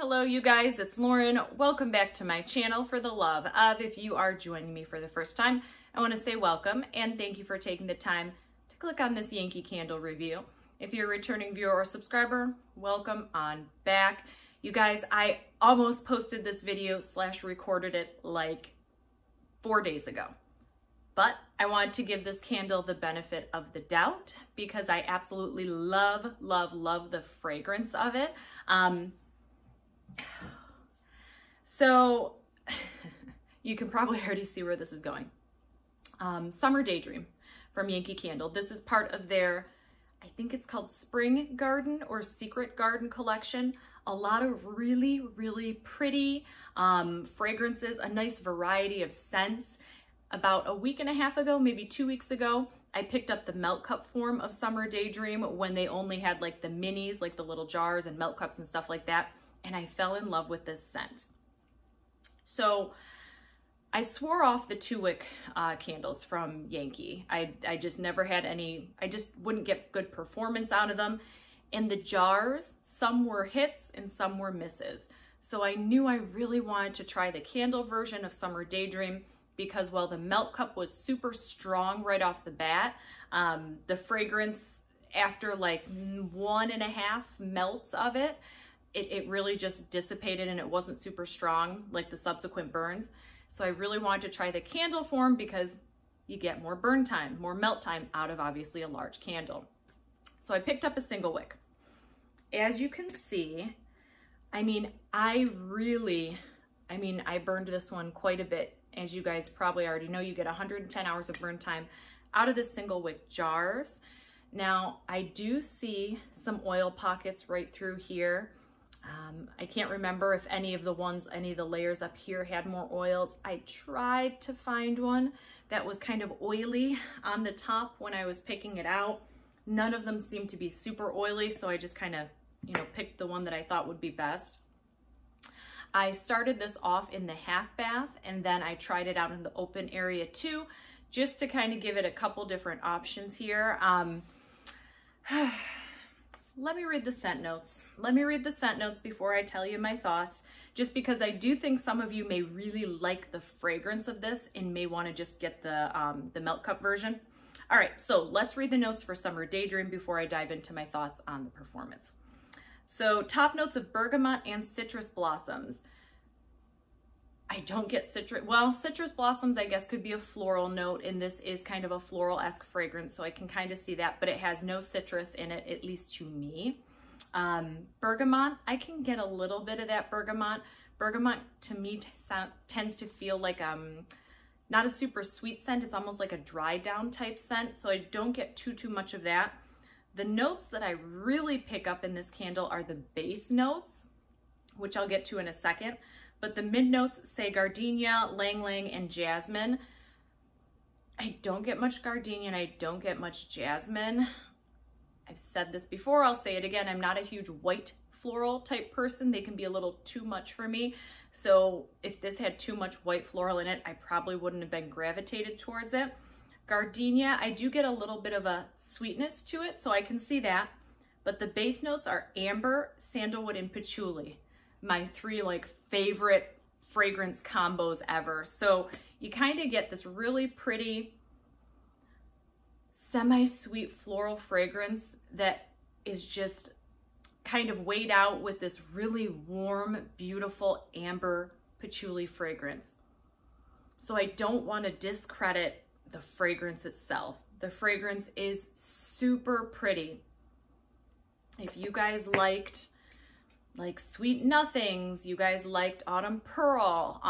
Hello you guys, it's Lauren. Welcome back to my channel for the love of. If you are joining me for the first time, I want to say welcome and thank you for taking the time to click on this Yankee Candle review. If you're a returning viewer or subscriber, welcome on back. You guys, I almost posted this video / recorded it like 4 days ago. But I wanted to give this candle the benefit of the doubt because I absolutely love the fragrance of it. So you can probably already see where this is going. Summer Daydream from Yankee Candle. This is part of their, I think it's called Spring Garden or Secret Garden collection. A lot of really pretty fragrances, a nice variety of scents. About a week and a half ago, maybe 2 weeks ago, I picked up the melt cup form of Summer Daydream when they only had like the minis, like the little jars and melt cups and stuff like that. And I fell in love with this scent. So I swore off the 2-wick candles from Yankee. I just never had any, I just wouldn't get good performance out of them. And the jars, some were hits and some were misses. So I knew I really wanted to try the candle version of Summer Daydream because while the melt cup was super strong right off the bat, the fragrance after like 1.5 melts of it, it really just dissipated and it wasn't super strong like the subsequent burns. So I really wanted to try the candle form because you get more burn time, more melt time out of obviously a large candle. So I picked up a single wick. As you can see, I burned this one quite a bit. As you guys probably already know, you get 110 hours of burn time out of the single wick jars. Now, I do see some oil pockets right through here. I can't remember if any of the layers up here had more oils. I tried to find one that was kind of oily on the top when I was picking it out. None of them seemed to be super oily, so I just kind of, picked the one that I thought would be best. I started this off in the half bath and then I tried it out in the open area too, just to kind of give it a couple different options here. Let me read the scent notes. Let me read the scent notes before I tell you my thoughts, just because I do think some of you may really like the fragrance of this and may want to just get the melt cup version. All right, so let's read the notes for Summer Daydream before I dive into my thoughts on the performance. So top notes of bergamot and citrus blossoms. I don't get citrus, well, citrus blossoms I guess could be a floral note, and this is kind of a floral-esque fragrance, so I can kind of see that, but it has no citrus in it, at least to me. Bergamot, I can get a little bit of that bergamot. Bergamot to me tends to feel like not a super sweet scent, it's almost like a dry down type scent, so I don't get too much of that. The notes that I really pick up in this candle are the base notes, which I'll get to in a second. But the mid notes say gardenia, lang lang, and jasmine. I don't get much gardenia and I don't get much jasmine. I've said this before, I'll say it again. I'm not a huge white floral type person. They can be a little too much for me. So if this had too much white floral in it, I probably wouldn't have been gravitated towards it. Gardenia, I do get a little bit of a sweetness to it, so I can see that. But the base notes are amber, sandalwood, and patchouli. My 3 favorite fragrance combos ever. So you kind of get this really pretty semi-sweet floral fragrance that is just kind of weighed out with this really warm, beautiful amber patchouli fragrance. So I don't want to discredit the fragrance itself. The fragrance is super pretty. If you guys liked Sweet Nothings, you guys liked Autumn Pearl,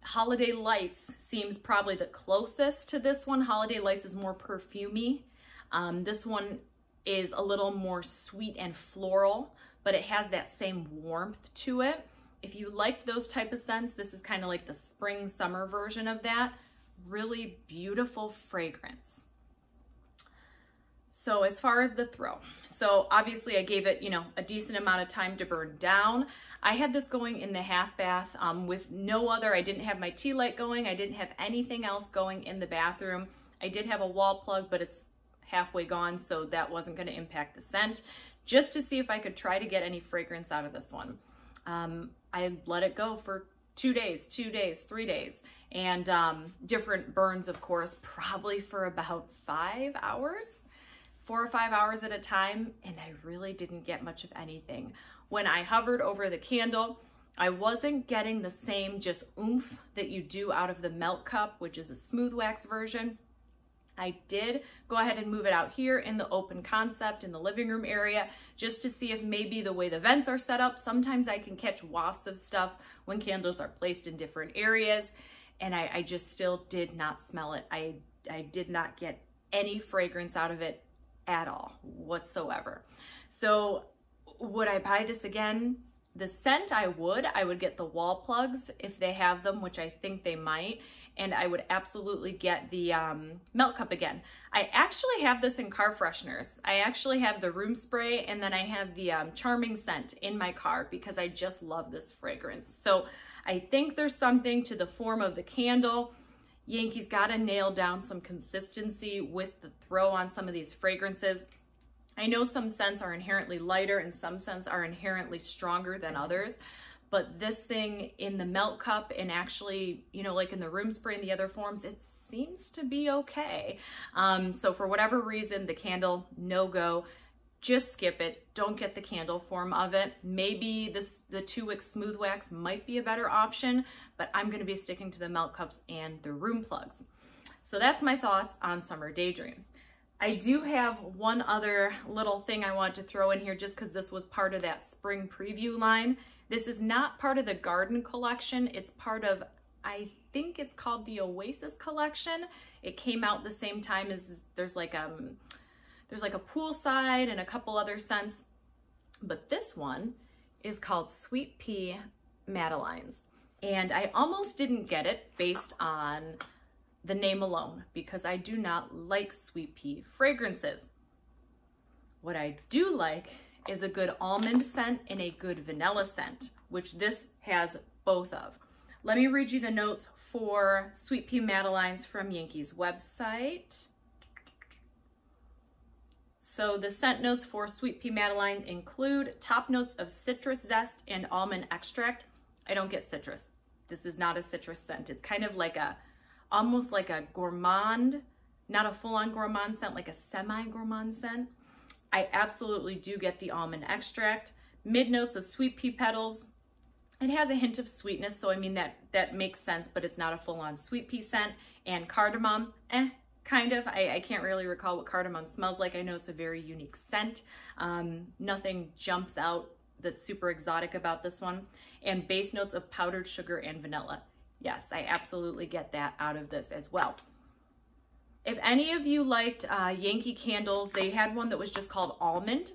Holiday Lights seems probably the closest to this one. Holiday Lights is more perfumey. This one is a little more sweet and floral, but it has that same warmth to it. If you liked those type of scents, this is kind of like the spring summer version of that. Really beautiful fragrance. So as far as the throw, so obviously I gave it, a decent amount of time to burn down. I had this going in the half bath with no other, I didn't have my tea light going. I didn't have anything else going in the bathroom. I did have a wall plug, but it's halfway gone, so that wasn't going to impact the scent. Just to see if I could try to get any fragrance out of this one. I let it go for 2 days, 2 days, 3 days, and different burns, of course, probably for about 5 hours, 4 or 5 hours at a time, and I really didn't get much of anything. When I hovered over the candle, I wasn't getting the same just oomph that you do out of the melt cup, which is a smooth wax version. I did go ahead and move it out here in the open concept in the living room area, just to see if maybe the way the vents are set up, sometimes I can catch wafts of stuff when candles are placed in different areas, and I just still did not smell it. I did not get any fragrance out of it at all whatsoever. So would I buy this again? The scent I would get the wall plugs if they have them, which I think they might, and I would absolutely get the melt cup again. I actually have this in car fresheners. I actually have the room spray, and then I have the charming scent in my car because I just love this fragrance. So I think there's something to the form of the candle. Yankee's got to nail down some consistency with the throw on some of these fragrances. I know some scents are inherently lighter and some scents are inherently stronger than others, but this thing in the melt cup and actually, you know, like in the room spray and the other forms, it seems to be okay. So for whatever reason, the candle, no go. Just skip it. Don't get the candle form of it. Maybe the 2-wick smooth wax might be a better option, but I'm going to be sticking to the melt cups and the room plugs. So that's my thoughts on Summer Daydream. I do have one other little thing I want to throw in here just because this was part of that spring preview line. This is not part of the garden collection. It's part of, I think it's called the Oasis collection. It came out the same time as there's like a poolside and a couple other scents. But this one is called Sweet Pea Madeleines. And I almost didn't get it based on the name alone because I do not like sweet pea fragrances. What I do like is a good almond scent and a good vanilla scent, which this has both of. Let me read you the notes for Sweet Pea Madeleines from Yankee's website. So the scent notes for Sweet Pea Madeleine include top notes of citrus zest and almond extract. I don't get citrus. This is not a citrus scent. It's kind of like almost like a gourmand, not a full-on gourmand scent, like a semi-gourmand scent. I absolutely do get the almond extract. Mid notes of sweet pea petals. It has a hint of sweetness, so I mean that makes sense, but it's not a full-on sweet pea scent. And cardamom, kind of. I can't really recall what cardamom smells like. I know it's a very unique scent. Nothing jumps out that's super exotic about this one. And base notes of powdered sugar and vanilla. Yes, I absolutely get that out of this as well. If any of you liked Yankee Candles, they had one that was just called Almond.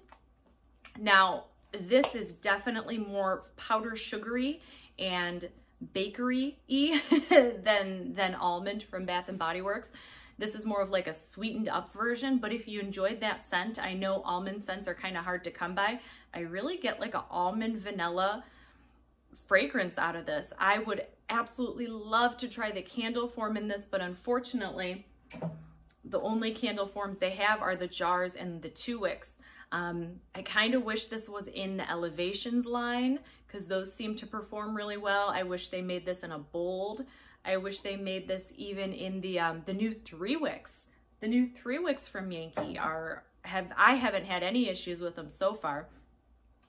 Now, this is definitely more powder sugary and bakery-y than Almond from Bath & Body Works. This is more of like a sweetened up version, but if you enjoyed that scent, I know almond scents are kind of hard to come by. I really get like an almond vanilla fragrance out of this. I would absolutely love to try the candle form in this, but unfortunately, the only candle forms they have are the jars and the 2-wicks. I kind of wish this was in the Elevations line because those seem to perform really well. I wish they made this in a bold. I wish they made this even in the new 3-wicks. The new 3-wicks from Yankee I haven't had any issues with them so far.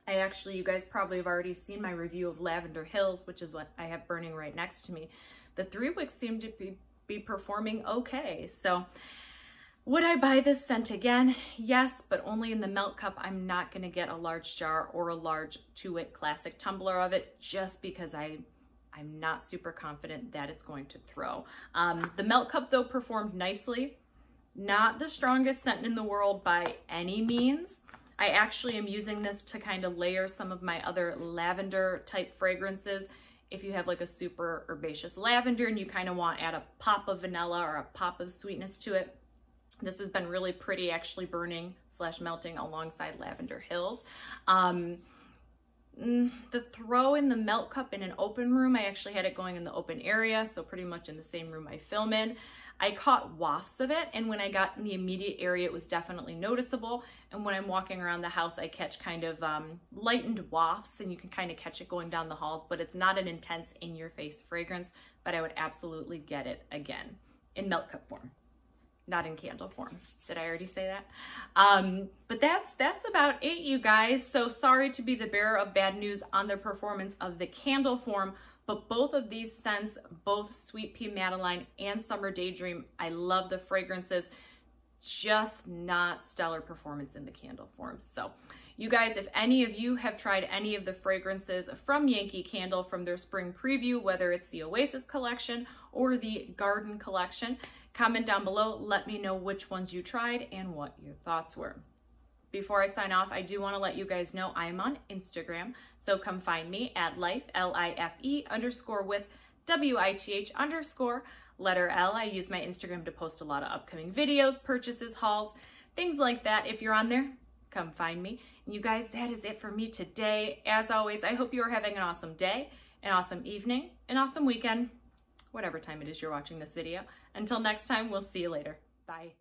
You guys probably have already seen my review of Lavender Hills, which is what I have burning right next to me. The 3-wicks seem to be performing okay. So would I buy this scent again? Yes, but only in the melt cup. I'm not going to get a large jar or a large 2-wick classic tumbler of it just because I'm not super confident that it's going to throw. The melt cup though performed nicely. Not the strongest scent in the world by any means. I actually am using this to kind of layer some of my other lavender type fragrances. If you have like a super herbaceous lavender and you kind of want to add a pop of vanilla or a pop of sweetness to it, this has been really pretty actually burning / melting alongside Lavender Hills. The throw in the melt cup in an open room, I actually had it going in the open area, so pretty much in the same room I film in. I caught wafts of it, and when I got in the immediate area, it was definitely noticeable. And when I'm walking around the house, I catch kind of lightened wafts, and you can kind of catch it going down the halls, but it's not an intense in-your-face fragrance, but I would absolutely get it again in melt cup form, not in candle form. Did I already say that? But that's about it, you guys. So sorry to be the bearer of bad news on the performance of the candle form, but both of these scents, both Sweet Pea Madeleine and Summer Daydream, I love the fragrances, just not stellar performance in the candle form. So you guys, if any of you have tried any of the fragrances from Yankee Candle from their spring preview, whether it's the Oasis collection or the Garden collection, comment down below, let me know which ones you tried and what your thoughts were. Before I sign off, I do want to let you guys know I am on Instagram, so come find me at life, L-I-F-E _ WITH _ letter L. I use my Instagram to post a lot of upcoming videos, purchases, hauls, things like that. If you're on there, come find me. And you guys, that is it for me today. As always, I hope you are having an awesome day, an awesome evening, an awesome weekend, whatever time it is you're watching this video. Until next time, we'll see you later. Bye.